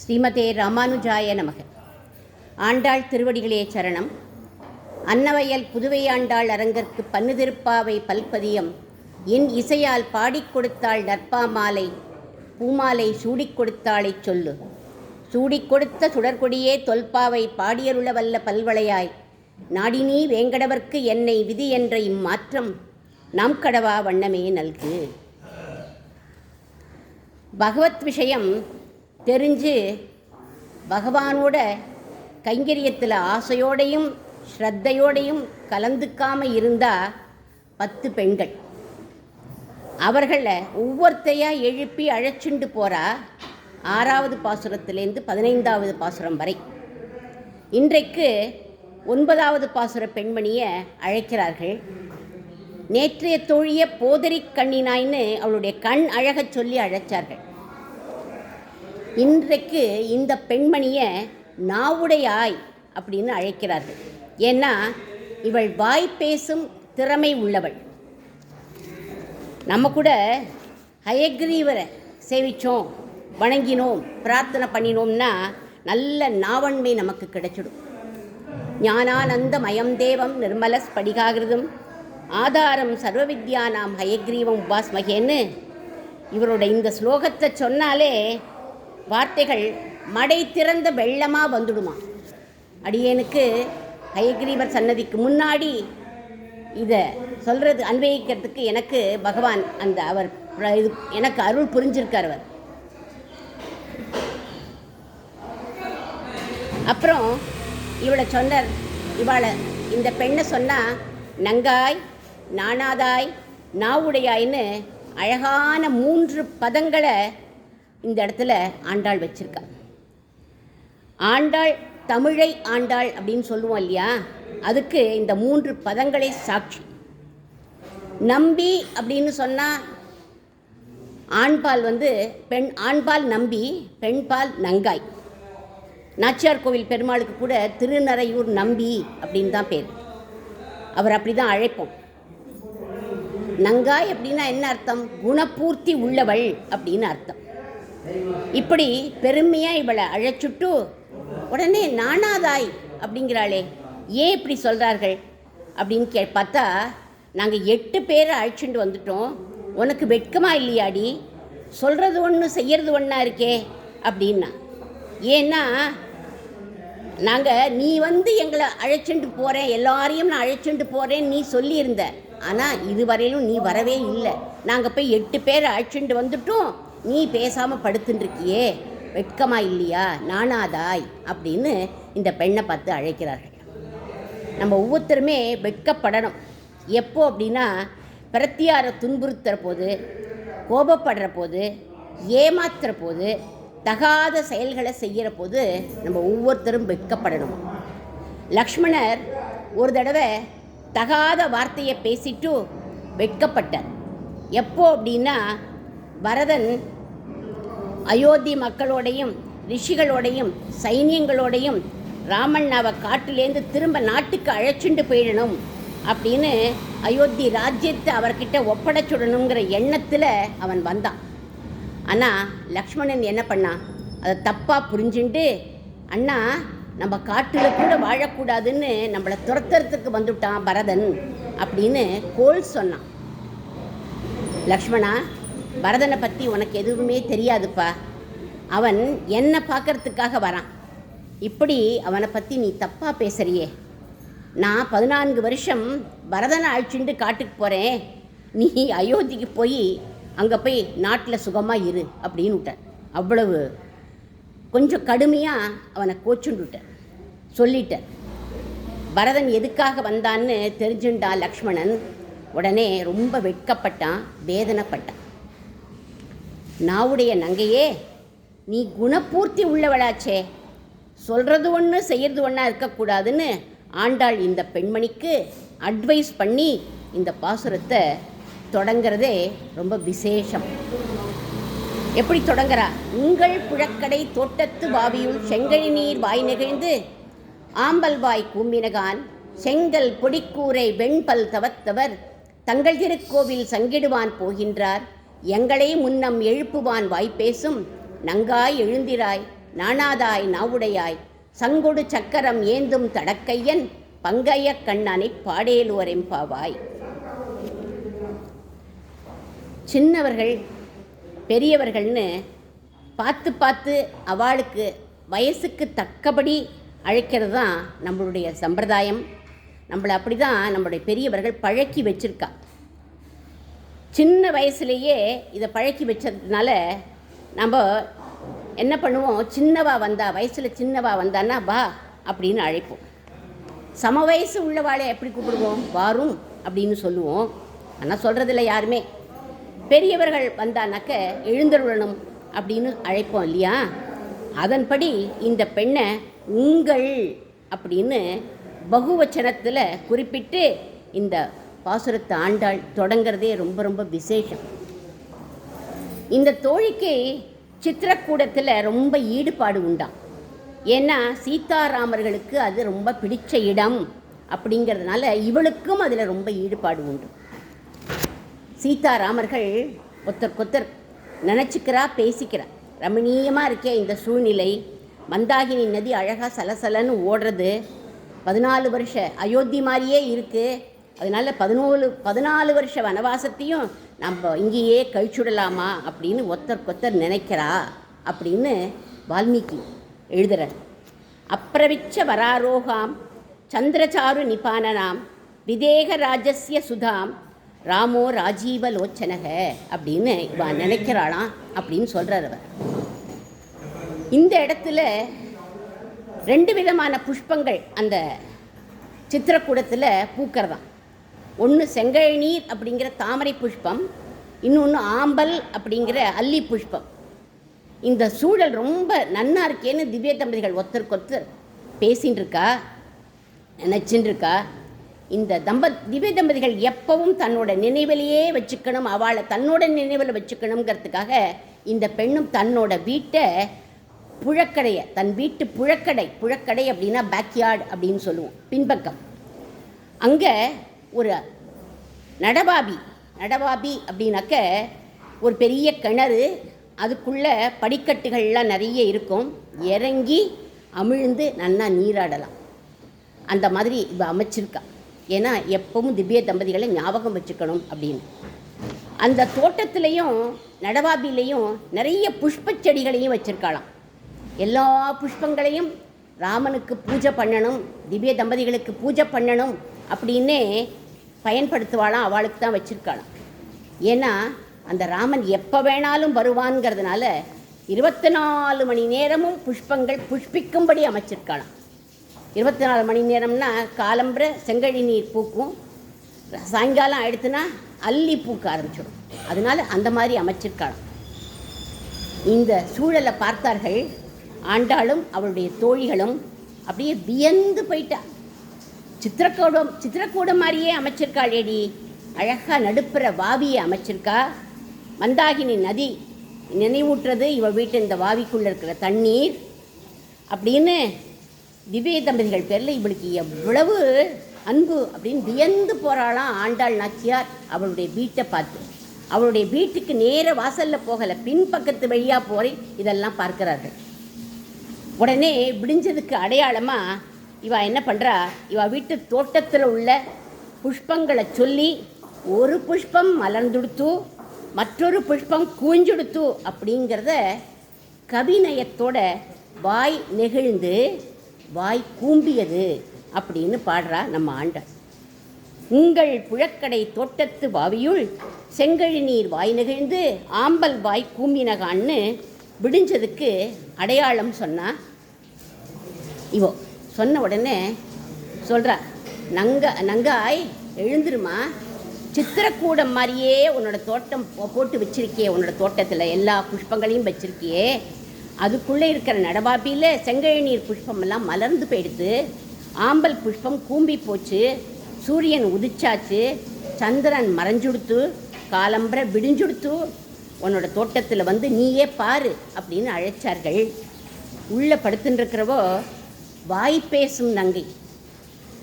ஸ்ரீமதே ராமானுஜாய நமக. ஆண்டாள் திருவடிகளே சரணம். அன்னவயல் புதுவை ஆண்டாள் அரங்கற்கு பன்னுதிருப்பாவை பல்பதியம் என் இசையால் பாடிக் கொடுத்தாள் நற்பாமாலை பூமாலை சூடிக் கொடுத்தாளைச் சொல்லு. சூடிக் கொடுத்த சுடர்கொடியே தொல்பாவை பாடியருள வல்ல பல்வளையாய் நாடினீ வேங்கடவர்க்கு என்னை விதி என்ற இம்மாற்றம் நம் கடவா வண்ணமே நல்கு. பகவத் விஷயம் தெரிஞ்சு பகவானோட கைங்கரியத்தில் ஆசையோடையும் ஸ்ரத்தையோடையும் கலந்துக்காமல் இருந்தால் 10 பெண்கள் அவர்களை ஒவ்வொருத்தையாக எழுப்பி அழைச்சிண்டு போகிறா. 6வது பாசுரத்திலேருந்து 15வது பாசுரம் வரை. இன்றைக்கு 9வது பாசுர பெண்மணியை அழைக்கிறார்கள். நேற்றைய தோழிய போதரி கண்ணினாய்னு அவளுடைய கண் அழகச் சொல்லி அழைச்சார்கள். இன்றைக்கு இந்த பெண்மணியை நாவுடையாய் அப்படின்னு அழைக்கிறார்கள். ஏன்னா இவள் வாய் பேசும் திறமை உள்ளவள். நம்ம கூட ஹயக்ரீவரை சேவித்தோம், வணங்கினோம், பிரார்த்தனை பண்ணினோம்னா நல்ல நாவன்மை நமக்கு கிடைச்சிடும். ஞானானந்த மயம் தேவம் நிர்மல ஸ்படிகாகிருதம் ஆதாரம் சர்வவித்யானாம் ஹயக்ரீவம் உபாஸ்மகேன்னு இவரோட இந்த ஸ்லோகத்தை சொன்னாலே வார்த்தைகள் மடை திறந்த வெள்ளமாக வந்துடுமா. அடியேனுக்கு ஹயக்ரீவர் சன்னதிக்கு முன்னாடி இதை சொல்கிறது அன்வயிக்கிறதுக்கு எனக்கு பகவான் அவர் இது எனக்கு அருள் புரிஞ்சிருக்கார். அவர் அப்புறம் இவளை சொன்னார். இவளை இந்த பெண்ணை சொன்னால் நங்காய் நாணாதாய் நாவுடையாயின்னு அழகான 3 பதங்களை இந்த இடத்துல ஆண்டாள் வச்சிருக்கா. ஆண்டாள் தமிழை ஆண்டாள் அப்படின்னு சொல்லுவோம் இல்லையா, அதுக்கு இந்த 3 பதங்களே சாட்சி. நம்பி அப்படின்னு சொன்னால் ஆண்பால் ஆண்பால் நம்பி, பெண்பால் நங்காய். நாச்சியார் கோவில் பெருமாளுக்கு கூட திருநறையூர் நம்பி அப்படின்னு தான் பேர். அவர் அப்படி தான் அழைப்போம். நங்காய் அப்படின்னா என்ன அர்த்தம்? குணபூர்த்தி உள்ளவள் அப்படின்னு அர்த்தம். இப்படி பெருமையாக இவளை அழைச்சுட்டு உடனே நாணாதாய் அப்படிங்கிறாளே, ஏன் இப்படி சொல்கிறார்கள் அப்படின்னு பார்த்தா, நாங்கள் 8 பேரை அழைச்சிட்டு வந்துட்டோம், உனக்கு வெட்கமாக இல்லையாடி? சொல்கிறது ஒன்று செய்கிறது ஒன்றா இருக்கே அப்படின்னா. ஏன்னா நாங்கள் நீ எங்களை அழைச்சிட்டு போகிறேன், எல்லாரையும் நான் அழைச்சிட்டு போகிறேன்னு நீ சொல்லியிருந்த. ஆனால் இதுவரையிலும் நீ வரவே இல்லை. நாங்கள் போய் 8 பேரை அழைச்சிட்டு வந்துட்டோம், நீ பேசாமல் படுத்துட்டுருக்கியே, வெட்கமா இல்லையா? நாணாதாய் அப்படின்னு இந்த பெண்ணை பார்த்து அழைக்கிறார்கள். நம்ம ஒவ்வொருத்தருமே வெட்கப்படணும். எப்போ அப்படின்னா, பிரத்தியாரை துன்புறுத்துகிற போது, கோபப்படுற போது, ஏமாத்துகிற போது, தகாத செயல்களை செய்கிற போது நம்ம ஒவ்வொருத்தரும் வெட்கப்படணும். லக்ஷ்மணர் ஒரு தடவை தகாத வார்த்தையை பேசிட்டு வெட்கப்பட்டார். எப்போ அப்படின்னா, பரதன் அயோத்தி மக்களோடையும் ரிஷிகளோடையும் சைன்யங்களோடையும் ராமண்ணாவை காட்டிலேருந்து திரும்ப நாட்டுக்கு அழைச்சிண்டு போயிடணும் அப்படின்னு அயோத்தி ராஜ்யத்தை அவர்கிட்ட ஒப்படைச்சுடணுங்கிற எண்ணத்தில் அவன் வந்தான். ஆனால் லக்ஷ்மணன் என்ன பண்ணான்? அதை தப்பாக புரிஞ்சுட்டு, அண்ணா நம்ம காட்டில் கூட வாழக்கூடாதுன்னு நம்மளை துரத்துறதுக்கு வந்துட்டான் பரதன் அப்படின்னு கோல் சொன்னான். லக்ஷ்மணா, பரதனை பற்றி உனக்கு எதுவுமே தெரியாதுப்பா. அவன் என்னை பார்க்கறதுக்காக வரான். இப்படி அவனை பற்றி நீ தப்பாக பேசுறியே. நான் 14 வருஷம் பரதனை அழைச்சிட்டு காட்டுக்கு போகிறேன், நீ அயோத்திக்கு போய் அங்கே போய் நாட்டில் சுகமாக இரு அப்படின்னு விட்டான். அவ்வளவு கொஞ்சம் கடுமையாக அவனை கோச்சுண்டுட்டார், சொல்லிட்டார். பரதன் எதுக்காக வந்தான்னு தெரிஞ்சுட்டான் லக்ஷ்மணன். உடனே ரொம்ப வெட்கப்பட்டான், வேதனைப்பட்டான். நாவுடைய நங்கையே, நீ குணபூர்த்தி உள்ளவளாச்சே, சொல்கிறது ஒன்று செய்கிறது ஒன்றா இருக்கக்கூடாதுன்னு ஆண்டாள் இந்த பெண்மணிக்கு அட்வைஸ் பண்ணி இந்த பாசுரத்தை தொடங்கிறதே ரொம்ப விசேஷம். எப்படி தொடங்குறா? உங்கள் புழக்கடை தோட்டத்து வாவியுள் செங்கழி நீர் வாய் நெகிழ்ந்து ஆம்பல் வாய் கூம்பினகான் செங்கல் பொடிக்கூரை வெண்பல் தவத்தவர் தங்கள் திருக்கோவில் சங்கிடுவான் போகின்றார் எங்களை முன்னம் எழுப்புவான் வாய்ப்பேசும் நங்காய் எழுந்திராய் நாணாதாய் நாவுடையாய் சங்கொடு சக்கரம் ஏந்தும் தடக்கையன் பங்கைய கண்ணனை பாடேலோரெம்பாவாய். சின்னவர்கள் பெரியவர்கள்னு பார்த்து பார்த்து அவளுக்கு வயசுக்கு தக்கபடி அழைக்கிறது தான் நம்மளுடைய சம்பிரதாயம். நம்மளை அப்படி தான் நம்மளுடைய பெரியவர்கள் பழக்கி வச்சுருக்கா. சின்ன வயசுலேயே இதை பழக்கி வச்சதுனால நம்ம என்ன பண்ணுவோம், சின்னவா வந்தா, வயசில் சின்னவா வந்தான்னா வா அப்படின்னு அழைப்போம். சம வயசு உள்ளவாளை எப்படி கூப்பிடுவோம், வாரும் அப்படின்னு சொல்லுவோம். ஆனால் சொல்கிறதில்ல யாருமே. பெரியவர்கள் வந்தானாக்க எழுந்தருளணும் அப்படின்னு அழைப்போம் இல்லையா. அதன்படி இந்த பெண்ணை உங்கள் அப்படின்னு பகுவச்சனத்தில் குறிப்பிட்டு இந்த பாசுரத்தை ஆண்டாள் தொடங்கிறதே ரொம்ப ரொம்ப விசேஷம். இந்த தோழிக்கு சித்திரக்கூடத்தில் ரொம்ப ஈடுபாடு உண்டாம். ஏன்னா சீதாராமர்களுக்கு அது ரொம்ப பிடிச்ச இடம் அப்படிங்கிறதுனால இவளுக்கும் அதில் ரொம்ப ஈடுபாடு உண்டு. சீதாராமர்கள் ஒருத்தர் நினச்சிக்கிறா, பேசிக்கிறா. ரமணீயமாக இருக்கே இந்த சூழ்நிலை. மந்தாகினி நதி அழகாக சலசலன்னு ஓடுறது. 14 வருஷ அயோத்தி மாதிரியே இருக்குது. அதனால் 14 வருஷ வனவாசத்தையும் நம்ம இங்கேயே கழிச்சுடலாமா அப்படின்னு ஒருத்தர் நினைக்கிறா அப்படின்னு வால்மீகி எழுதுறார். அப்பிரவிச்ச வராரோகாம் சந்திரசாரு நிபானனாம் விதேக ராஜஸ்ய சுதாம் ராமோ ராஜீவலோச்சனக அப்படின்னு இவ நினைக்கிறாளாம் அப்படின்னு சொல்கிறார் அவர். இந்த இடத்துல 2 விதமான புஷ்பங்கள் அந்த சித்திரக்கூடத்தில் பூக்கிறதாம். ஒன்று செங்கழநீர் அப்படிங்கிற தாமரை புஷ்பம், இன்னொன்று ஆம்பல் அப்படிங்கிற அல்லி புஷ்பம். இந்த சூழல் ரொம்ப நன்னா இருக்கேன்னு திவ்ய தம்பதிகள் ஒருத்தருக்கொருத்தர் பேசின்னு இருக்கா, நினச்சின்னு இருக்கா. இந்த திவ்ய தம்பதிகள் எப்பவும் தன்னோட நினைவிலேயே வச்சுக்கணும், அவளை தன்னோட நினைவில் வச்சுக்கணுங்கிறதுக்காக இந்த பெண்ணும் தன்னோட வீட்டை புழக்கடையை, தன் வீட்டு புழக்கடை அப்படின்னா பேக்யார்டு அப்படின்னு சொல்லுவோம், பின்பக்கம், அங்கே ஒரு நடவாபி அப்படின்னாக்க ஒரு பெரிய கிணறு, அதுக்குள்ளே படிக்கட்டுகள்லாம் நிறைய இருக்கும். இறங்கி அமிழ்ந்து நல்லா நீராடலாம். அந்த மாதிரி இவ அமைச்சிருக்கா. ஏன்னா எப்பவும் திவ்ய தம்பதிகளை ஞாபகம் வச்சுக்கணும் அப்படின்னு. அந்த தோட்டத்துலேயும் நடவாபிலையும் நிறைய புஷ்ப செடிகளையும் வச்சுருக்காளாம். எல்லா புஷ்பங்களையும் ராமனுக்கு பூஜை பண்ணணும், திவ்ய தம்பதிகளுக்கு பூஜை பண்ணணும் அப்படின்னே பயன்படுத்துவாளாம். அவளுக்கு தான் வச்சுருக்காளாம். ஏன்னா அந்த ராமன் எப்போ வேணாலும் வருவான்ங்கிறதுனால 24 மணி நேரமும் புஷ்பங்கள் புஷ்பிக்கும்படி அமைச்சிருக்காளாம். 24 மணி நேரம்னா காலம்புற செங்கழி நீர் பூக்கும், சாயங்காலம் ஆயிடுத்துனா அல்லி பூக்க ஆரம்பிச்சிடும். அதனால் அந்த மாதிரி அமைச்சிருக்காளாம். இந்த சூழலை பார்த்தார்கள் ஆண்டாளும் அவளுடைய தோழிகளும். அப்படியே வியந்து போயிட்டா. சித்திரக்கூடம் மாதிரியே அமைச்சிருக்காளேடி, அழகாக நடுப்புற வாவியை அமைச்சிருக்கா. மந்தாகினி நதி நினைவூட்டுறது இவ வீட்டு இந்த வாவிக்குள்ளே இருக்கிற தண்ணீர் அப்படின்னு திவ்ய தம்பதிகள் பேரில் இவளுக்கு எவ்வளவு அன்பு அப்படின்னு வியந்து போகிறாளாம் ஆண்டாள் நாச்சியார் அவளுடைய வீட்டை பார்த்து. அவளுடைய வீட்டுக்கு நேர வாசலில் போகலை, பின்பக்கத்து வழியாக போய் இதெல்லாம் பார்க்கிறார்கள். உடனே விடிஞ்சதுக்கு அடையாளமாக இவ என்ன பண்ணுறா, இவ வீட்டு தோட்டத்தில் உள்ள புஷ்பங்களை சொல்லி ஒரு புஷ்பம் மலர்ந்துடுத்து, மற்றொரு புஷ்பம் கூஞ்சுடுத்து அப்படிங்கிறத கவிநயத்தோட வாய் நெகிழ்ந்து வாய் கூம்பியது அப்படின்னு பாடுறா நம்ம ஆண்டாள். உங்கள் புழக்கடை தோட்டத்து வாவியுள் செங்கழி நீர் வாய் நெகிழ்ந்து ஆம்பல் வாய் கூம்பினகான்னு விடிஞ்சதுக்கு அடையாளம் சொன்னா. இவோ சொன்ன உடனே சொல்கிறா, நங்காய் எழுந்துருமா, சித்திரக்கூடம் மாதிரியே உன்னோட தோட்டம் போட்டு வச்சிருக்கியே, உன்னோட தோட்டத்தில் எல்லா புஷ்பங்களையும் வச்சிருக்கியே, அதுக்குள்ளே இருக்கிற நடவாப்பியில் செங்கழி நீர் புஷ்பமெல்லாம் மலர்ந்து போயிடுத்து, ஆம்பல் புஷ்பம் கூம்பி போச்சு, சூரியன் உதிச்சாச்சு, சந்திரன் மறைஞ்சுடுத்து, காலம்பரை விடிஞ்சுடுத்து, உன்னோட தோட்டத்தில் வந்து நீயே பாரு அப்படின்னு அழைச்சார்கள். உள்ளே படுத்துட்டுருக்கிறவோ வாய் பேசும் நங்கை,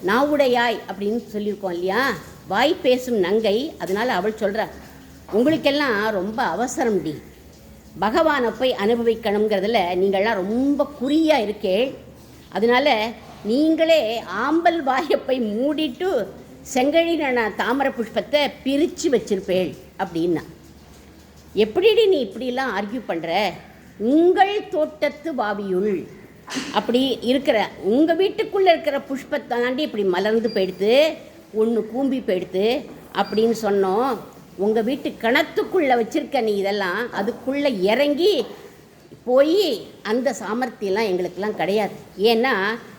நாவுடையாய் அப்படின்னு சொல்லியிருக்கோம் இல்லையா, வாய் பேசும் நங்கை. அதனால் அவள் சொல்கிறா, உங்களுக்கெல்லாம் ரொம்ப அவசரம் டி, பகவானை போய் அனுபவிக்கணுங்கிறதுல நீங்கள்லாம் ரொம்ப குறியாக இருக்கேள். அதனால் நீங்களே ஆம்பல் வாயப்பை மூடிட்டு செங்கழின தாமரை புஷ்பத்தை பிரித்து வச்சிருப்பேள் அப்படின்னா. எப்படிடி நீ இப்படிலாம் ஆர்கியூ பண்ணுற? உங்கள் தோட்டத்து வாவியுள் அப்படி இருக்கிற உங்கள் வீட்டுக்குள்ளே இருக்கிற புஷ்பத்தை தாண்டி இப்படி மலர்ந்து போயிடுத்து, ஒன்று கூம்பி போயிடுத்து அப்படின்னு சொன்னோம். உங்கள் வீட்டு கிணத்துக்குள்ளே வச்சுருக்க நீ இதெல்லாம் அதுக்குள்ளே இறங்கி போய் அந்த சாமர்த்தியெல்லாம் எங்களுக்கெல்லாம் கிடையாது. ஏன்னா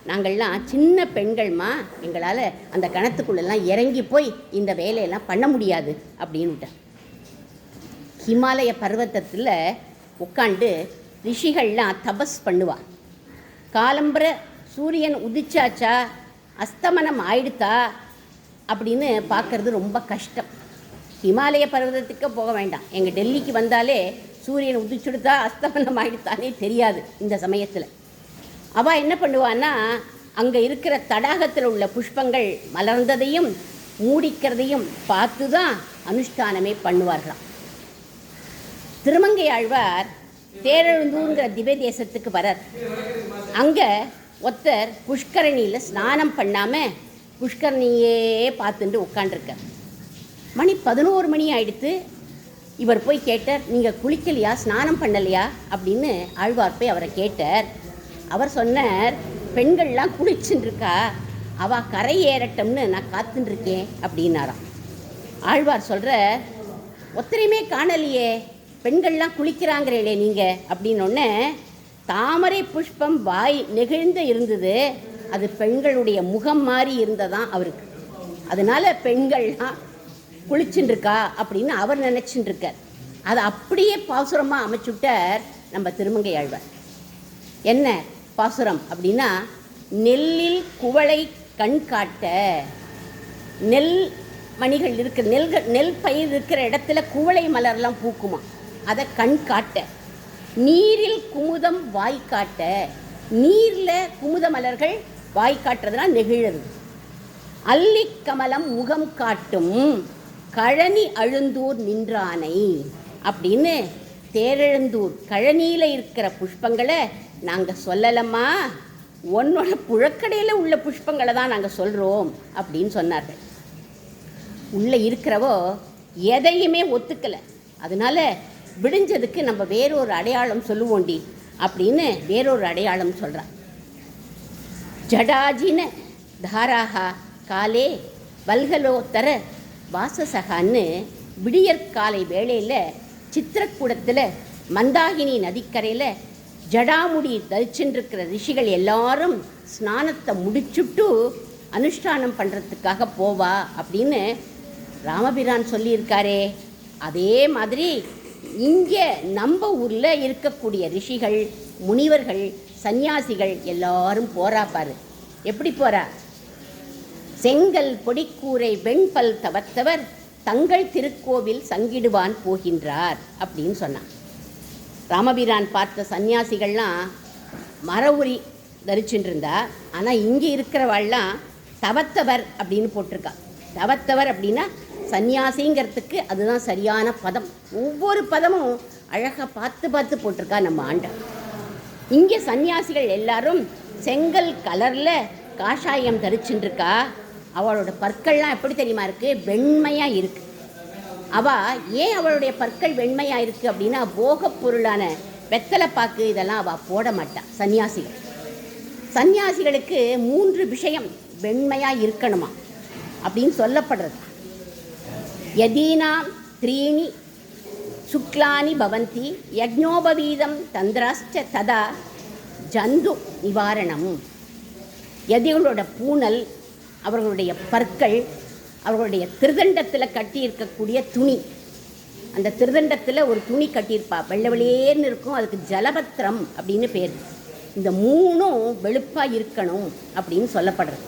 நாங்கள்லாம் சின்ன பெண்கள்மா, எங்களால் அந்த கிணத்துக்குள்ளெல்லாம் இறங்கி போய் இந்த வேலையெல்லாம் பண்ண முடியாது அப்படின்னுட்டேன். ஹிமாலய பர்வத்தத்தில் உட்காண்டு ரிஷிகள்லாம் தபஸ் பண்ணுவா. காலம்புற சூரியன் உதிச்சாச்சா அஸ்தமனம் ஆயிடுத்தா அப்படின்னு பார்க்குறது ரொம்ப கஷ்டம். ஹிமாலய பர்வதத்துக்கு போக வேண்டாம், எங்கள் டெல்லிக்கு வந்தாலே சூரியன் உதிச்சுடுத்தா அஸ்தமனம் ஆகிடுத்தானே தெரியாது. இந்த சமயத்தில் அவள் என்ன பண்ணுவான்னா, அங்கே இருக்கிற தடாகத்தில் உள்ள புஷ்பங்கள் மலர்ந்ததையும் மூடிக்கிறதையும் பார்த்து தான் அனுஷ்டானமே பண்ணுவார்களாம். திருமங்கை ஆழ்வார் தேரெழுந்தூருங்கிற திவ்ய தேசத்துக்கு வரார். அங்கே ஒருத்தர் புஷ்கரணியில் ஸ்நானம் பண்ணாமல் புஷ்கரணியே பார்த்துட்டு உட்காண்டிருக்கார். மணி 11 மணி ஆயிடுத்து. இவர் போய் கேட்டார், நீங்கள் குளிக்கலையா, ஸ்நானம் பண்ணலையா அப்படின்னு ஆழ்வார் போய் அவரை கேட்டார். அவர் சொன்னார், பெண்கள்லாம் குளிச்சுட்டுருக்கா, அவள் கரை ஏறட்டம்னு நான் காத்துட்டுருக்கேன் அப்படின்னாராம். ஆழ்வார் சொல்கிற, ஒத்தரையுமே காணலையே, பெண்கள்லாம் குளிக்கிறாங்கிறீங்களே நீங்கள் அப்படின்னொன்னே, தாமரை புஷ்பம் வாய் நெகிழ்ந்து இருந்தது, அது பெண்களுடைய முகம் மாதிரி இருந்ததான் அவருக்கு. அதனால் பெண்கள்லாம் குளிச்சுட்டுருக்கா அப்படின்னு அவர் நினச்சிட்டுருக்கார். அதை அப்படியே பாசுரமாக அமைச்சுட்டார் நம்ம திருமங்கை ஆழ்வார். என்ன பாசுரம் அப்படின்னா, நெல்லில் குவளை கண் காட்ட, நெல் மணிகள் இருக்கிற நெல் பயிர் இருக்கிற இடத்துல குவளை மலர்லாம் பூக்குமா, அதை கண் காட்ட. நீரில் குமுதம் வாய் காட்ட, நீரில் குமுத மலர்கள் வாய் காட்டுறதுனா நெகிழது. அல்லி கமலம் முகம் காட்டும் கழனி அழுந்தூர் நின்றானை அப்படின்னு தேரெழுந்தூர் கழனியில் இருக்கிற புஷ்பங்களை நாங்கள் சொல்லலம்மா, உன்னோட புழக்கடையில் உள்ள புஷ்பங்களை தான் நாங்கள் சொல்கிறோம் அப்படின்னு சொன்னார்கள். உள்ளே இருக்கிறவோ எதையுமே ஒத்துக்கலை. அதனால் விடிஞ்சதுக்கு நம்ம வேறொரு அடையாளம் சொல்லுவோண்டி அப்படின்னு வேறொரு அடையாளம் சொல்கிறார். ஜடாஜின தாராகா காலே வல்கலோத்தர வாசசகான்னு விடியற்காலை வேளையில் சித்திரக்கூடத்தில் மந்தாகினி நதிக்கரையில் ஜடாமுடி தரிச்சுருக்கிற ரிஷிகள் எல்லாரும் ஸ்நானத்தை முடிச்சுட்டு அனுஷ்டானம் பண்ணுறதுக்காக போவா அப்படின்னு ராமபிரான் சொல்லியிருக்காரே. அதே மாதிரி இங்கே நம்ம ஊரில் இருக்கக்கூடிய ரிஷிகள், முனிவர்கள், சந்நியாசிகள் எல்லாரும் போறா பாரு. எப்படி போறா? செங்கல் பொடிக்கூரை வெண்பல் தவத்தவர் தங்கள் திருக்கோவில் சங்கிடுவான் போகின்றார் அப்படின்னு சொன்னான். ராமபிரான் பார்த்த சந்நியாசிகள்லாம் மர உரி தரிச்சுட்டு இருந்தா. ஆனால் இங்கே இருக்கிறவாள்லாம் தவத்தவர் அப்படின்னு போட்டிருக்கா. தவத்தவர் அப்படின்னா சந்நியாசிங்கிறதுக்கு அதுதான் சரியான பதம். ஒவ்வொரு பதமும் அழகாக பார்த்து பார்த்து போட்டிருக்கா நம்ம ஆண்டர். இங்கே சந்நியாசிகள் எல்லாரும் செங்கல் கலரில் காஷாயம் தரிச்சுட்டுருக்கா. அவளோட பற்கள்லாம் எப்படி தெரியுமா இருக்குது? வெண்மையாக இருக்குது. அவள் ஏன் அவளுடைய பற்கள் வெண்மையாக இருக்குது அப்படின்னா, போகப் பொருளான வெத்தலைப்பாக்கு இதெல்லாம் அவள் போட மாட்டாள். சந்நியாசிகளுக்கு 3 விஷயம் வெண்மையாக இருக்கணுமா அப்படின்னு சொல்லப்படுறது. யதீனாம் 3 சுக்லானி பவந்தி யக்ஞோபவீதம் தந்திராஷ்ட ததா ஜந்து நிவாரணம். யதிகளோட பூனல், அவர்களுடைய பற்கள், அவர்களுடைய திருதண்டத்தில் கட்டியிருக்கக்கூடிய துணி, அந்த திருதண்டத்தில் ஒரு துணி கட்டியிருப்பா, வெள்ளை வெளியேன்னு இருக்கும், அதுக்கு ஜலபத்திரம் அப்படின்னு பேர். இந்த 3ம் வெளுப்பாக இருக்கணும் அப்படின்னு சொல்லப்படுறது.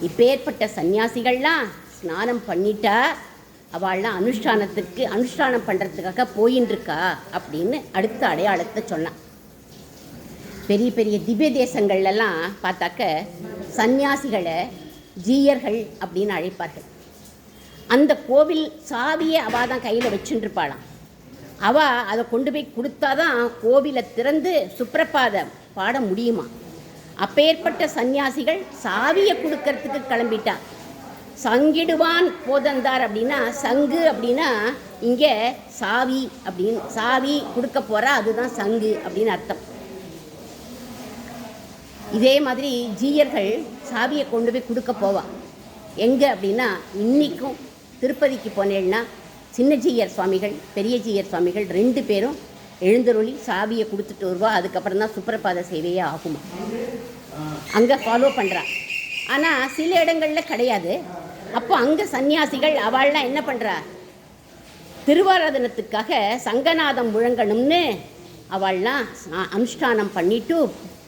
இப்பேற்பட்ட சந்நியாசிகள்லாம் ஸ்நானம் பண்ணிட்டா அவள்லாம் அனுஷ்டானம் பண்ணுறதுக்காக போயின்னு இருக்கா அப்படின்னு அடுத்த அடையாளத்தை சொன்னான். பெரிய பெரிய திவ்ய தேசங்கள்லாம் பார்த்தாக்க சந்நியாசிகளை ஜீயர்கள் அப்படின்னு அழைப்பார்கள். அந்த கோவில் சாவியை அவள் தான் கையில் வச்சுட்டுருப்பாளாம். அவள் அதை கொண்டு போய் கொடுத்தாதான் கோவிலை திறந்து சுப்ரபாதம் பாட முடியுமா. அப்பேற்பட்ட சந்நியாசிகள் சாவியை கொடுக்கறதுக்கு கிளம்பிட்டா. சங்கிடுவான் போதந்தார் அப்படின்னா, சங்கு அப்படின்னா இங்கே சாவி அப்படின்னு, சாவி கொடுக்க போகிறா, அதுதான் சங்கு அப்படின்னு அர்த்தம். இதே மாதிரி ஜீயர்கள் சாவியை கொண்டு போய் கொடுக்க போவா. எங்கே அப்படின்னா, இன்றைக்கும் திருப்பதிக்கு போனேன்னா சின்ன ஜீயர் சுவாமிகள் பெரிய ஜீயர் சுவாமிகள் 2 பேரும் எழுந்தருளி சாவியை கொடுத்துட்டு வருவா. அதுக்கப்புறம் தான் சுப்ரபாத சேவையே ஆகுமா. அங்கே ஃபாலோ பண்ணுறா. ஆனால் சில இடங்களில் கிடையாது. அப்போ அங்கே சன்னியாசிகள் அவள்லாம் என்ன பண்ணுறா, திருவாராதனத்துக்காக சங்கநாதம் முழங்கணும்னு அவள்லாம் அனுஷ்டானம் பண்ணிவிட்டு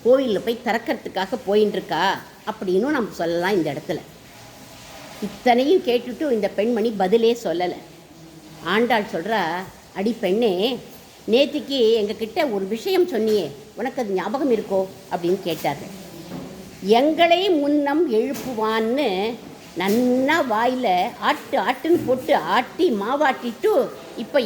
கோவிலில் போய் திறக்கிறதுக்காக போயின்னு இருக்கா அப்படின்னு நம்ம சொல்லலாம். இந்த இடத்துல இத்தனையும் கேட்டுட்டு இந்த பெண்மணி பதிலே சொல்லலை. ஆண்டாள் சொல்கிறா, அடி பெண்ணே, நேத்திக்கு எங்ககிட்ட ஒரு விஷயம் சொன்னியே, உனக்கு அது ஞாபகம் இருக்கோ அப்படின்னு கேட்டார்கள். எங்களை முன்னம் எழுப்புவான்னு நன்னா வாயில் ஆட்டுன்னு போட்டு ஆட்டி மாவாட்டிட்டு இப்போ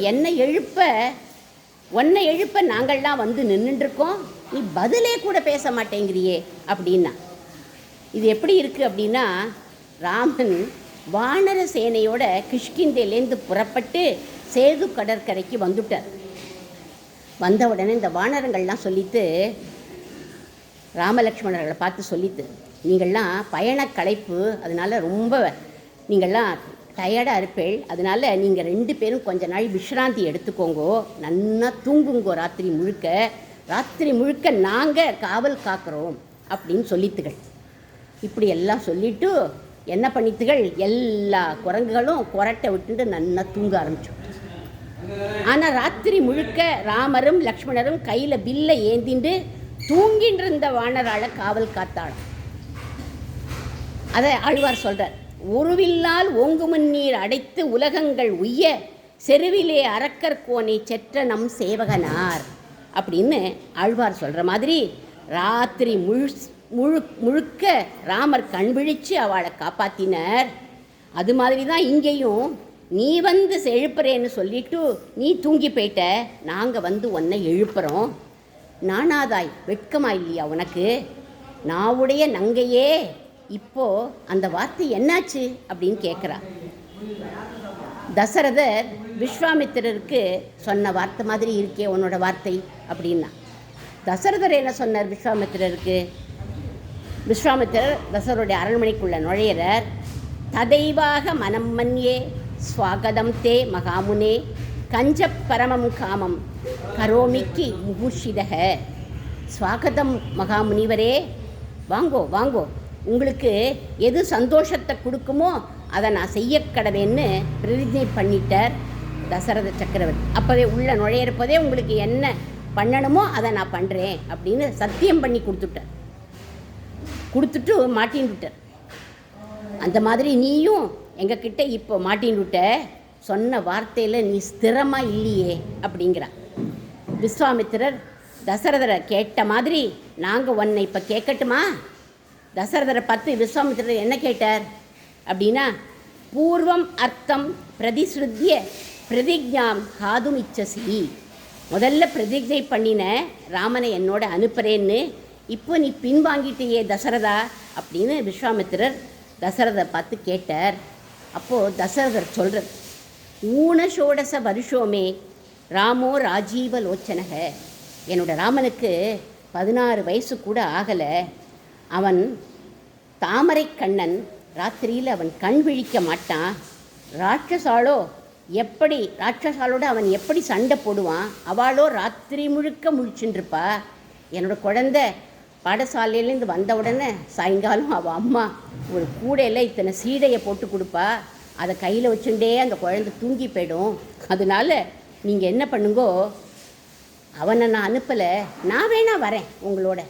உன்னை எழுப்ப நாங்கள்லாம் வந்து நின்றுட்டுருக்கோம், நீ பதிலே கூட பேச மாட்டேங்கிறியே அப்படின்னா. இது எப்படி இருக்குது அப்படின்னா, ராமன் வானர சேனையோட கிஷ்கிந்தேலேருந்து புறப்பட்டு சேது கடற்கரைக்கு வந்துட்டார். வந்த உடனே இந்த வானரங்கள்லாம் சொல்லித்து, ராமலக்ஷ்மணர்களை பார்த்து சொல்லித்து, நீங்கள்லாம் பயண களைப்பு, அதனால் ரொம்ப நீங்கள்லாம் டயர்டாக இருப்பேள், அதனால் நீங்கள் 2 பேரும் கொஞ்ச நாள் விஷ்ராந்தி எடுத்துக்கோங்கோ, நன்னா தூங்குங்கோ, ராத்திரி முழுக்க நாங்கள் காவல் காக்கிறோம் அப்படின்னு சொல்லித்துகள். இப்படி எல்லாம் சொல்லிவிட்டு என்ன பண்ணித்துகள், எல்லா குரங்குகளும் குரட்டை விட்டுட்டு நன்னா தூங்க ஆரம்பிச்சோம். ஆனால் ராத்திரி முழுக்க ராமரும் லக்ஷ்மணரும் கையில் பில்லை ஏந்திண்டு தூங்கின்ற இருந்த வானரால காவல் காத்தாடும். அதை ஆழ்வார் சொல்கிறார், ஒருவில்லால் ஓங்குமன் நீர் அடைத்து உலகங்கள் உய்ய செருவிலே அரக்கர்கோனை செற்ற நம் சேவகனார் அப்படின்னு ஆழ்வார் சொல்கிற மாதிரி ராத்திரி முழுக்க ராமர் கண் விழித்து அவளை காப்பாற்றினர். அது மாதிரி தான் இங்கேயும் நீ வந்து எழுப்புறேன்னு சொல்லிட்டு நீ தூங்கி போயிட்ட, நாங்கள் வந்து உன்னை எழுப்புறோம், நானாதாய் வெட்கமா இல்லையா உனக்கு, நாவுடைய நங்கையே, இப்போது அந்த வார்த்தை என்னாச்சு அப்படின்னு கேட்குறா. தசரதர் விஸ்வாமித்திரருக்கு சொன்ன வார்த்தை மாதிரி இருக்கே உன்னோட வார்த்தை அப்படின்னா. தசரதர் என்ன சொன்னார் விஸ்வாமித்திரருக்கு? விஸ்வாமித்திரர் தசரருடைய அரண்மனைக்குள்ளே நுழையிறார். ததைவாக மனம் மன்யே ஸ்வாகதம் தே மகாமுனே கஞ்ச பரமம் காமம் கரோமிக்கு முகுஷிதக. ஸ்வாகதம் மகாமுனிவரே, வாங்கோ வாங்கோ, உங்களுக்கு எது சந்தோஷத்தை கொடுக்குமோ அதை நான் செய்ய கடவேன்னு பிரதிஜை பண்ணிட்டார் தசரத சக்கரவர்த்தி. அப்போவே உள்ள நுழையிறப்போதே உங்களுக்கு என்ன பண்ணணுமோ அதை நான் பண்ணுறேன் அப்படின்னு சத்தியம் பண்ணி கொடுத்துட்டு மாட்டின்னு விட்டார். அந்த மாதிரி நீயும் எங்ககிட்ட இப்போ மாட்டின்னு விட்ட, சொன்ன வார்த்தையில் நீ ஸ்திரமாக இல்லையே அப்படிங்கிறா. விஸ்வாமித்திரர் தசரதரை கேட்ட மாதிரி நாங்கள் உன்னை இப்போ கேட்கட்டுமா? தசரதரை பார்த்து விஸ்வாமித்திரர் என்ன கேட்டார் அப்படின்னா, பூர்வம் அர்த்தம் பிரதிஸ்ருத்திய பிரதிஜாம் காதும் இச்சசி. முதல்ல பிரதிஜை பண்ணின ராமனை என்னோட அனுப்புகிறேன்னு, இப்போ நீ பின்வாங்கிட்டியே தசரதா அப்படின்னு விஸ்வாமித்திரர் தசரதை பார்த்து கேட்டார். அப்போது தசரதர் சொல்கிறார், ஊனஷோடச வருஷோமே ராமோ ராஜீவ லோச்சனக. என்னோட ராமனுக்கு 16 வயசு கூட ஆகலை, அவன் தாமரை கண்ணன், ராத்திரியில் அவன் கண் விழிக்க மாட்டான், ராட்சசாலோடு அவன் எப்படி சண்டை போடுவான், அவளோ ராத்திரி முழுக்க முழிச்சுட்டுருப்பா. என்னோடய குழந்தை பாடசாலையிலேருந்து வந்த உடனே சாயங்காலம் அவள் அம்மா ஒரு கூடையில் இத்தனை சீடையை போட்டு கொடுப்பா, அதை கையில் வச்சுட்டே அந்த குழந்தை தூங்கி போயிடும். அதனால நீங்கள் என்ன பண்ணுங்கோ, அவனை நான் அனுப்பலை, நான் வேணா வரேன் உங்களோட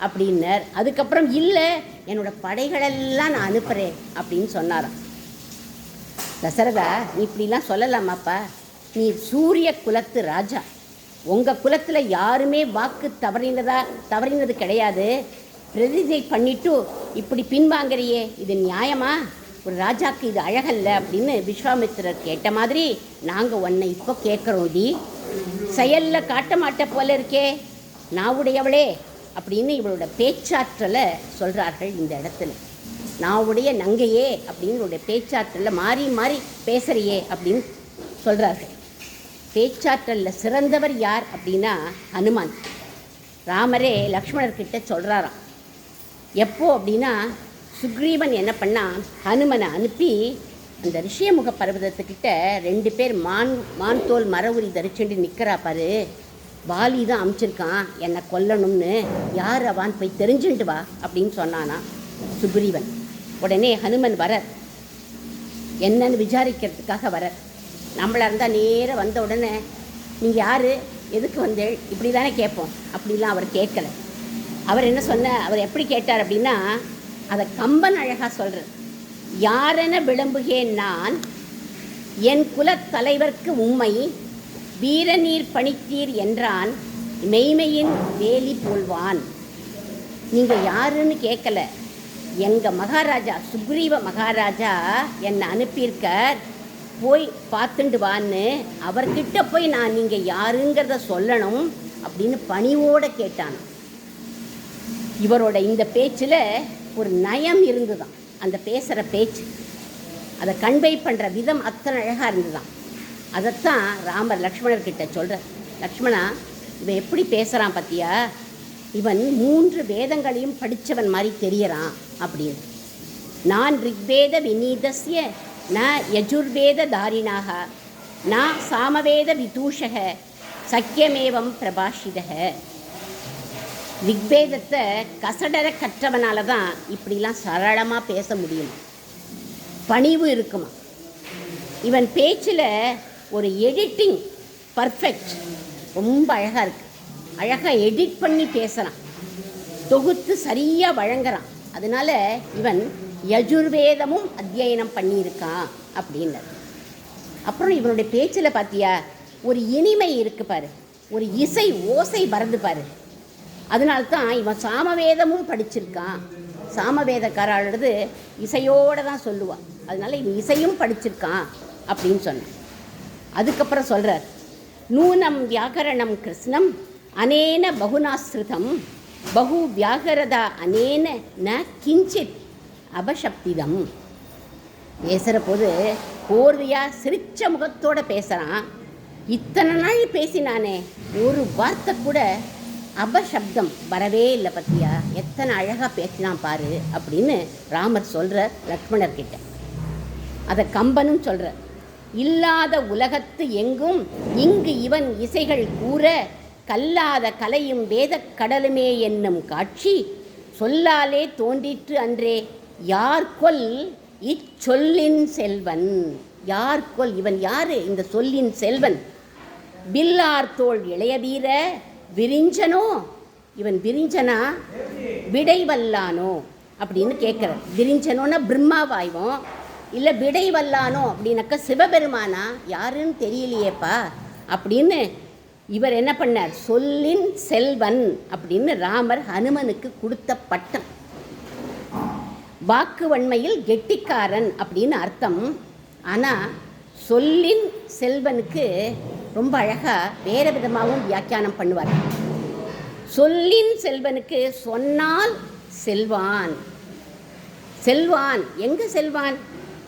அப்படின்னார். அதுக்கப்புறம் இல்லை, என்னோடய படைகளெல்லாம் நான் அனுப்புகிறேன் அப்படின்னு சொன்னாராம். தசரதா, நீ இப்படிலாம் சொல்லலாமாப்பா, நீ சூரிய குலத்து ராஜா, உங்கள் குலத்தில் யாருமே வாக்கு தவறினது கிடையாது, பிரதிஜை பண்ணிவிட்டு இப்படி பின்வாங்கிறியே, இது நியாயமா? ஒரு ராஜாக்கு இது அழகல்ல அப்படின்னு விஸ்வாமித்திரர் கேட்ட மாதிரி நாங்கள் உன்னை இப்போ கேட்குறோம் டி. செயலில் காட்ட மாட்ட போல இருக்கே, நான் உடையவளே அப்படின்னு இவளோட பேச்சாற்றலை சொல்கிறார்கள் இந்த இடத்துல. நான் உடைய நங்கையே அப்படின்னு இவளுடைய பேச்சாற்றலில் மாறி மாறி பேசுகிறியே அப்படின்னு சொல்கிறார்கள். பேச்சாற்றலில் சிறந்தவர் யார் அப்படின்னா ஹனுமான். ராமரே லக்ஷ்மணர்கிட்ட சொல்கிறாராம். எப்போ அப்படின்னா சுக்ரீவன் என்ன பண்ணால் ஹனுமனை அனுப்பி அந்த ரிஷியமுக பர்வதத்துக்கிட்ட 2 பேர் மான் தோல் மர உரி தரிச்சுட்டு நிற்கிறா பாரு, வாலி தான் அமுச்சிருக்கான் என்னை கொல்லணும்னு, யார் அவான்னு போய் தெரிஞ்சுட்டு வா அப்படின்னு சொன்னானா சுக்ரீவன். உடனே ஹனுமன் வர என்னன்னு விசாரிக்கிறதுக்காக வர. நம்மளாக இருந்தால் நேராக வந்த உடனே நீங்கள் யார், எதுக்கு வந்தேள் இப்படி தானே கேட்போம். அப்படிலாம் அவர் கேட்கலை. அவர் என்ன அவர் எப்படி கேட்டார் அப்படின்னா, அதை கம்பன் அழகாக சொல்கிறார். யாரென விளம்புகேன் நான், என் குலத் தலைவர்க்கு உம்மை வீரநீர் பணித்தீர் என்றான் மெய்மையின் வேலி போல்வான். நீங்கள் யாருன்னு கேட்கல, எங்கள் மகாராஜா சுக்ரீவ மகாராஜா என்னை அனுப்பியிருக்கார், போய் பார்த்துண்டு வான்னு அவர்கிட்ட போய் நான் நீங்கள் யாருங்கிறத சொல்லணும் அப்படின்னு பணிவோடு கேட்டான். இவரோட இந்த பேச்சில் ஒரு நயம் இருந்துதான். அந்த பேசுகிற பேச்சு, அதை கன்வே பண்ணுற விதம் அத்தனை அழகாக இருந்துதான். அதைத்தான் ராமர் லக்ஷ்மணர்கிட்ட சொல்கிறார். லக்ஷ்மணா, இவன் எப்படி பேசுகிறான் பார்த்தியா, இவன் 3 வேதங்களையும் படித்தவன் மாதிரி தெரியறான் அப்படின்னு. நான் ரிக்வேத விநீதஸ்ய ந யஜுர்வேத தாரிணாக ந சாமவேத விதூஷக சக்கியமேவம் பிரபாஷிதக. ரிக்வேதத்தை கசடர கற்றவனால தான் இப்படிலாம் சரளமாக பேச முடியும், பணிவு இருக்குமா. இவன் பேச்சில் ஒரு எடிட்டிங் பர்ஃபெக்ட், ரொம்ப அழகாக இருக்குது. அழகாக எடிட் பண்ணி பேசுகிறான், தொகுத்து சரியாக வழங்குறான். அதனால் இவன் யஜுர்வேதமும் அத்தியனம் பண்ணியிருக்கான் அப்படின்னர். அப்புறம் இவனுடைய பேச்சில் பார்த்தியா ஒரு இனிமை இருக்குது பாரு, ஒரு இசை ஓசை பறந்து பாரு. அதனால்தான் இவன் சாமவேதமும் படிச்சிருக்கான். சாமவேதக்காரது இசையோடு தான் சொல்லுவான், அதனால் இவன் இசையும் படிச்சிருக்கான் அப்படின்னு சொன்னான். அதுக்கப்புறம் சொல்கிறார், நூனம் வியாகரணம் கிருஷ்ணம் அனேன பகுநாஸ்ருதம் பகு வியாகரதா அனேன ந கிஞ்சித் அபசப்திதம். பேசுகிற போது கோர்வையாக சிரிச்ச முகத்தோடு பேசுகிறான். இத்தனை நாள் பேசினானே, ஒரு வார்த்தை கூட அபசப்தம் வரவே இல்லை பற்றியா, எத்தனை அழகாக பேசினான் பாரு அப்படின்னு ராமர் சொல்கிற லக்ஷ்மணர்கிட்ட. அதை கம்பனும் சொல்கிற, இல்லாத உலகத்து எங்கும் இங்கு இவன் இசைகள் கூற கல்லாத கலையும் வேதக் கடலுமே என்னும் காட்சி சொல்லாலே தோன்றிற்று அன்றே யார் கொல் இச்சொல்லின் செல்வன். யார் கொல், இவன் யாரு, இந்த சொல்லின் செல்வன். பில்லார் தோள் இளைய வீர விரிஞ்சனோ, இவன் விரிஞ்சனா விடைவல்லானோ அப்படின்னு கேட்குறார். விரிஞ்சனோன்னா பிரம்மாவாய்வோம், இல்லை விடைவல்லானோ அப்படின்னாக்கா சிவபெருமானா, யாருன்னு தெரியலையேப்பா அப்படின்னு இவர் என்ன பண்ணார், சொல்லின் செல்வன் அப்படின்னு ராமர் ஹனுமனுக்கு கொடுத்த பட்டம். வாக்கு வன்மையில் கெட்டிக்காரன் அப்படின்னு அர்த்தம். ஆனால் சொல்லின் செல்வனுக்கு ரொம்ப அழகாக வேறு விதமாகவும் வியாக்கியானம் பண்ணுவார். சொல்லின் செல்வனுக்கு சொன்னால் செல்வான். செல்வான் எங்கே செல்வான்,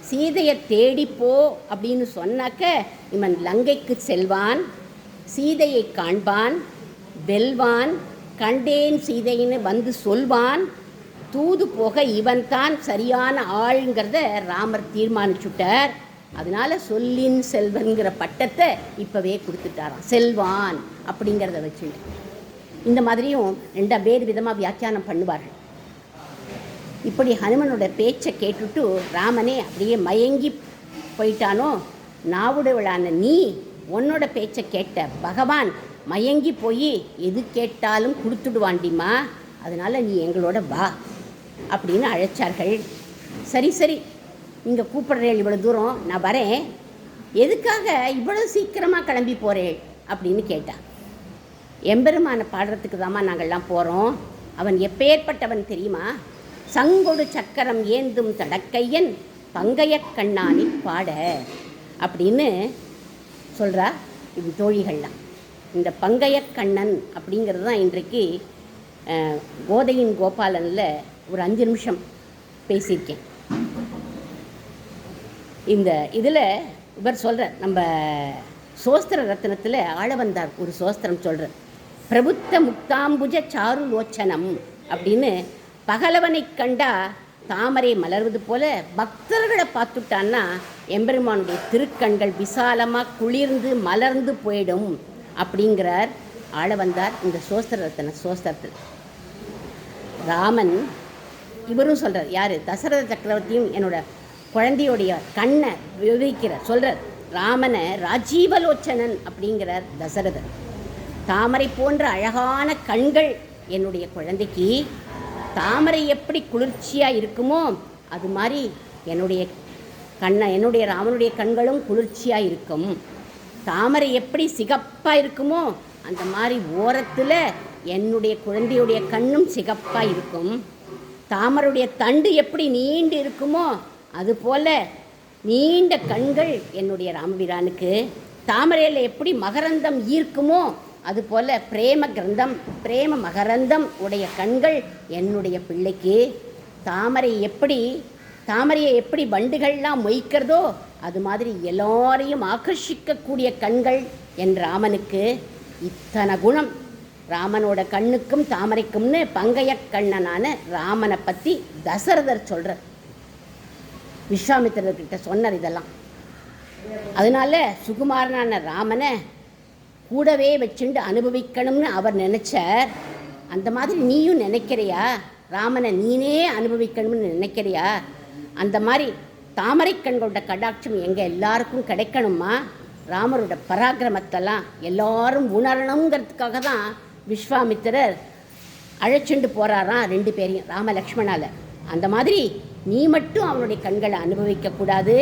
சீதையை தேடிப்போ அப்படின்னு சொன்னாக்க இவன் லங்கைக்கு செல்வான், சீதையை காண்பான், வெல்வான், கண்டேன் சீதைன்னு வந்து சொல்வான். தூது போக இவன் தான் சரியான ஆளுங்கிறத ராமர் தீர்மானிச்சுட்டார். அதனால் சொல்லின் செல்வன்கிற பட்டத்தை இப்போவே கொடுத்துட்டாராம், செல்வான் அப்படிங்கிறத வச்சுட்டு. இந்த மாதிரியும் 2 வேறு விதமாக வியாக்கியானம் பண்ணுவார்கள். இப்படி ஹனுமனோட பேச்சை கேட்டுட்டு ராமனே அப்படியே மயங்கி போயிட்டானோ. நாவுடையவளான நீ உன்னோட பேச்சை கேட்ட பகவான் மயங்கி போய் எது கேட்டாலும் கொடுத்துடுவாண்டிமா, அதனால் நீ எங்களோட வா அப்படின்னு அழைச்சார்கள். சரி சரி, நீங்கள் கூப்பிட்றேன் இவ்வளோ தூரம், நான் வரேன், எதுக்காக இவ்வளோ சீக்கிரமாக கிளம்பி போகிறேன் அப்படின்னு கேட்டான். எம்பெருமானை பாடுறதுக்கு தாம்மா நாங்கள்லாம் போகிறோம். அவன் எப்பேற்பட்டவன் தெரியுமா, சங்கொடு சக்கரம் ஏந்தும் தடக்கையன் பங்கைய கண்ணானி பாட அப்படின்னு சொல்கிறா இது தோழிகள்லாம். இந்த பங்கைய கண்ணன் அப்படிங்கிறது தான் இன்றைக்கு கோதையின் கோபாலனில் ஒரு 5 நிமிஷம் பேசியிருக்கேன். இந்த இதில் இவர் சொல்கிறார், நம்ம சோஸ்திர ரத்னத்தில் ஆளவந்தார் ஒரு சோஸ்திரம் சொல்கிறார், பிரபுத்த முக்தாம்புஜ சாரு லோச்சனம் அப்படின்னு. பகலவனை கண்டா தாமரை மலர்வது போல பக்தர்களை பார்த்துட்டான்னா எம்பெருமானுடைய திருக்கண்கள் விசாலமாக குளிர்ந்து மலர்ந்து போயிடும் அப்படிங்கிறார் ஆளவந்தார் இந்த சோஸ்திர ரத்ன சோஸ்திரத்தில். ராமன் இவரும் சொல்கிறார், யார், தசரத சக்கரவர்த்தியும் என்னோட குழந்தையோடைய கண்ணை விவரிக்கிறார், சொல்கிறார். ராமனை ராஜீவலோச்சனன் அப்படிங்கிறார் தசரதர். தாமரை போன்ற அழகான கண்கள் என்னுடைய குழந்தைக்கு. தாமரை எப்படி குளிர்ச்சியாக இருக்குமோ அது மாதிரி என்னுடைய ராமனுடைய கண்களும் குளிர்ச்சியாக இருக்கும். தாமரை எப்படி சிகப்பாக இருக்குமோ அந்த மாதிரி ஓரத்தில் என்னுடைய குழந்தையுடைய கண்ணும் சிகப்பாக இருக்கும். தாமரையுடைய தண்டு எப்படி நீண்டு இருக்குமோ அதுபோல் நீண்ட கண்கள் என்னுடைய ராமபிரானுக்கு. தாமரையில் எப்படி மகரந்தம் ஈர்க்குமோ அதுபோல் பிரேம மகரந்தம் உடைய கண்கள் என்னுடைய பிள்ளைக்கு. தாமரையை எப்படி வண்டுகள்லாம் மொய்க்கிறதோ அது மாதிரி எல்லாரையும் ஆகர்ஷிக்கக்கூடிய கண்கள் என் ராமனுக்கு. இத்தனை குணம் ராமனோட கண்ணுக்கும் தாமரைக்கும்னு பங்கைய கண்ணனான ராமனை பற்றி தசரதர் சொல்கிறார். விஸ்வாமித்திரர்கிட்ட சொன்னார் இதெல்லாம். அதனால சுகுமாரனான ராமனை கூடவே வச்சுண்டு அனுபவிக்கணும்னு அவர் நினச்சார். அந்த மாதிரி நீயும் நினைக்கிறியா? ராமனை நீனே அனுபவிக்கணும்னு நினைக்கிறியா? அந்த மாதிரி தாமரை கண்களோட கடாட்சம் எங்கள் எல்லாருக்கும் கிடைக்கணுமா? ராமரோட பராக்கிரமத்தெல்லாம் எல்லாரும் உணரணுங்கிறதுக்காக தான் விஸ்வாமித்திரர் அழைச்சிண்டு போகிறாராம் 2 பேரையும், ராம லக்ஷ்மணால். அந்த மாதிரி நீ மட்டும் அவனுடைய கண்களை அனுபவிக்கக்கூடாது,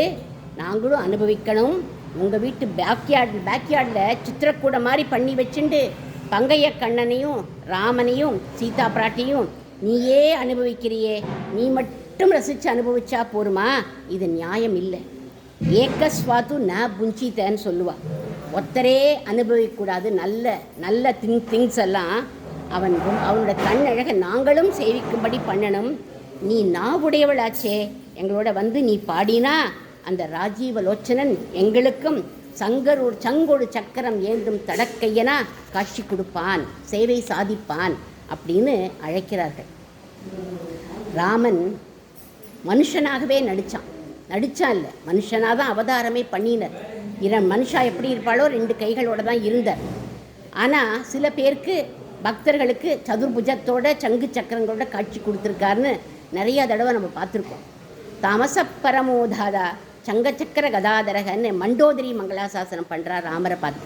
நாங்களும் அனுபவிக்கணும். உங்கள் வீட்டு பேக்யார்டில் சித்திரக்கூட மாதிரி பண்ணி வச்சுண்டு பங்கைய கண்ணனையும் ராமனையும் சீதா பிராட்டியும் நீயே அனுபவிக்கிறியே, நீ மட்டும் ரசித்து அனுபவிச்சா போருமா? இது நியாயம் இல்லை. ஏக்கஸ்வாத்து ந புஞ்சித்தன்னு சொல்லுவாள். ஒத்தரே அனுபவிக்கக்கூடாது. நல்ல நல்ல திங்ஸ் எல்லாம் அவனோட கண்ணழகை நாங்களும் சேவிக்கும்படி பண்ணணும். நீ நாவுடையவளாச்சே, எங்களோட வந்து நீ பாடினா அந்த ராஜீவலோச்சனன் எங்களுக்கும் சங்கொடு சக்கரம் ஏந்தும் தடக்கையனா காட்சி கொடுப்பான், சேவை சாதிப்பான் அப்படின்னு அழைக்கிறார்கள். ராமன் மனுஷனாகவே நடித்தான் இல்லை, மனுஷனாக தான் அவதாரமே பண்ணினர். மனுஷா எப்படி இருப்பாளோ 2 கைகளோடு தான் இருந்தார். ஆனால் சில பேருக்கு பக்தர்களுக்கு சதுர்புஜத்தோட சங்கு சக்கரங்களோட காட்சி கொடுத்துருக்காருன்னு நிறையா தடவை நம்ம பார்த்துருக்கோம். தாமச பரமோதாதா சங்கச்சக்கர கதாதரகன்னு மண்டோதரி மங்களாசாசனம் பண்ணுறார் ராமரை பார்த்து.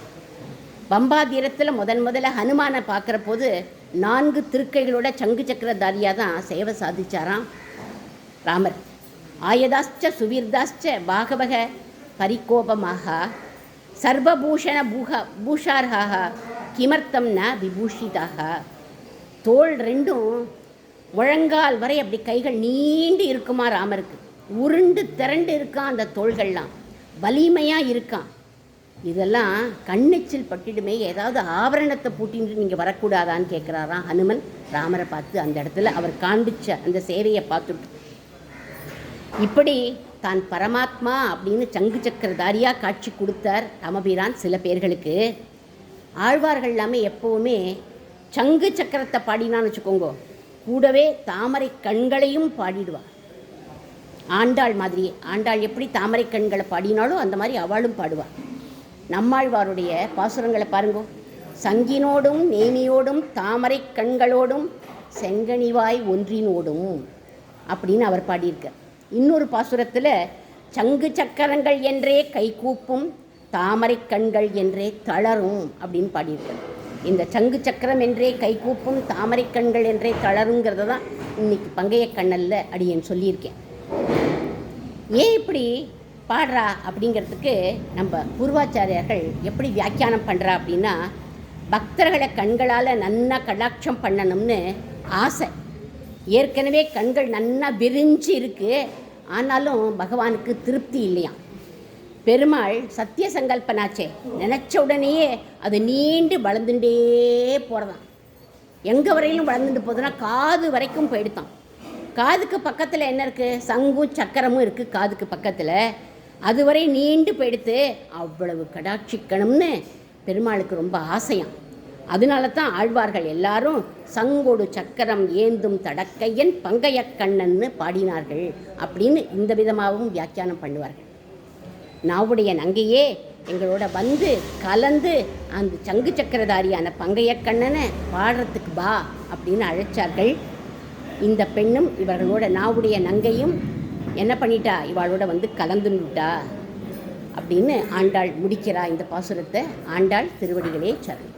பம்பாதீரத்தில் முதல்ல ஹனுமானை பார்க்குற போது 4 திருக்கைகளோட சங்கு சக்கரதாரியாக தான் சேவை சாதிச்சாராம் ராமர். ஆயதாச்ச சுவீர்தாச்ச பாகவக பரிகோபமாக சர்வபூஷண பூஷார்ஹாக கிமர்த்தம் ந விபூஷிதாக. தோள் 2ம் முழங்கால் வரை அப்படி கைகள் நீண்டு இருக்குமா ராமருக்கு. உருண்டு திரண்டு இருக்கான் அந்த தோள்கள்லாம், வலிமையாக இருக்கான். இதெல்லாம் கண்ணெச்சில் பட்டிடுமே, ஏதாவது ஆபரணத்தை பூட்டின்னு நீங்கள் வரக்கூடாதான்னு கேட்குறாராம் ஹனுமன் ராமரை பார்த்து. அந்த இடத்துல அவர் காண்பிச்ச அந்த சேவையை பார்த்துட்டு இப்படி தான் பரமாத்மா அப்படின்னு சங்கு சக்கரதாரியாக காட்சி கொடுத்தார் ராமபிரான் சில பேர்களுக்கு. ஆழ்வார்கள் எல்லாமே எப்போவுமே சங்கு சக்கரத்தை பாடினான்னு வச்சுக்கோங்க, கூடவே தாமரை கண்களையும் பாடிடுவார். ஆண்டாள் மாதிரியே, ஆண்டாள் எப்படி தாமரை கண்களை பாடினாலும் அந்த மாதிரி அவளும் பாடுவாள். நம்மாழ்வாருடைய பாசுரங்களை பாருங்கோ. சங்கினோடும் நேமியோடும் தாமரை கண்களோடும் செங்கனிவாய் ஒன்றினோடும் அப்படின்னு அவர் பாடியிருக்கார். இன்னொரு பாசுரத்தில் சங்கு சக்கரங்கள் என்றே கைகூப்பும் தாமரை கண்கள் என்றே தளரும் அப்படின்னு பாடியிருக்கார். இந்த சங்கு சக்கரம் என்றே கைகூப்பும் தாமரை கண்கள் என்றே தளருங்கிறத தான் இன்னைக்கு பங்கைய கண்ணல்ல அடியேன் சொல்லியிருக்கேன். ஏன் இப்படி பாடுறா அப்படிங்கிறதுக்கு நம்ம பூர்வாச்சாரியர்கள் எப்படி வியாக்கியானம் பண்ணுறா அப்படின்னா, பக்தர்களை கண்களால் நன்னா கடாட்சம் பண்ணணும்னு ஆசை. ஏற்கனவே கண்கள் நன்னா விரிஞ்சு இருக்குது, ஆனாலும் பகவானுக்கு திருப்தி இல்லையாம். பெருமாள் சத்திய சங்கல்பனாச்சே, நினச்ச உடனேயே அது நீண்டு வளர்ந்துட்டே போகிறதான். எங்கே வரையிலும் வளர்ந்துட்டு போகுதுன்னா காது வரைக்கும் போயிடுத்தான். காதுக்கு பக்கத்தில் என்ன இருக்குது? சங்கும் சக்கரமும் இருக்குது காதுக்கு பக்கத்தில். அதுவரை நீண்டு போயிடுத்து. அவ்வளவு கடாட்சிக்கணும்னு பெருமாளுக்கு ரொம்ப ஆசையாம். அதனால தான் ஆழ்வார்கள் எல்லாரும் சங்கொடு சக்கரம் ஏந்தும் தடக்கையன் பங்கையக்கண்ணன்னு பாடினார்கள் அப்படின்னு இந்த விதமாகவும் வியாக்கியானம் பண்ணுவார்கள். நாவுடைய நங்கையே எங்களோட வந்து கலந்து அந்த சங்கு சக்கரதாரியான பங்கையக்கண்ணனை பாடுறதுக்கு பா அப்படின்னு அழைச்சார்கள். இந்த பெண்ணும் இவர்களோட நாவுடைய நங்கையும் என்ன பண்ணிட்டா? இவளோட வந்து கலந்துட்டா அப்படின்னு ஆண்டாள் முடிக்கிறா இந்த பாசுரத்தை. ஆண்டாள் திருவடிகளே சரணம்.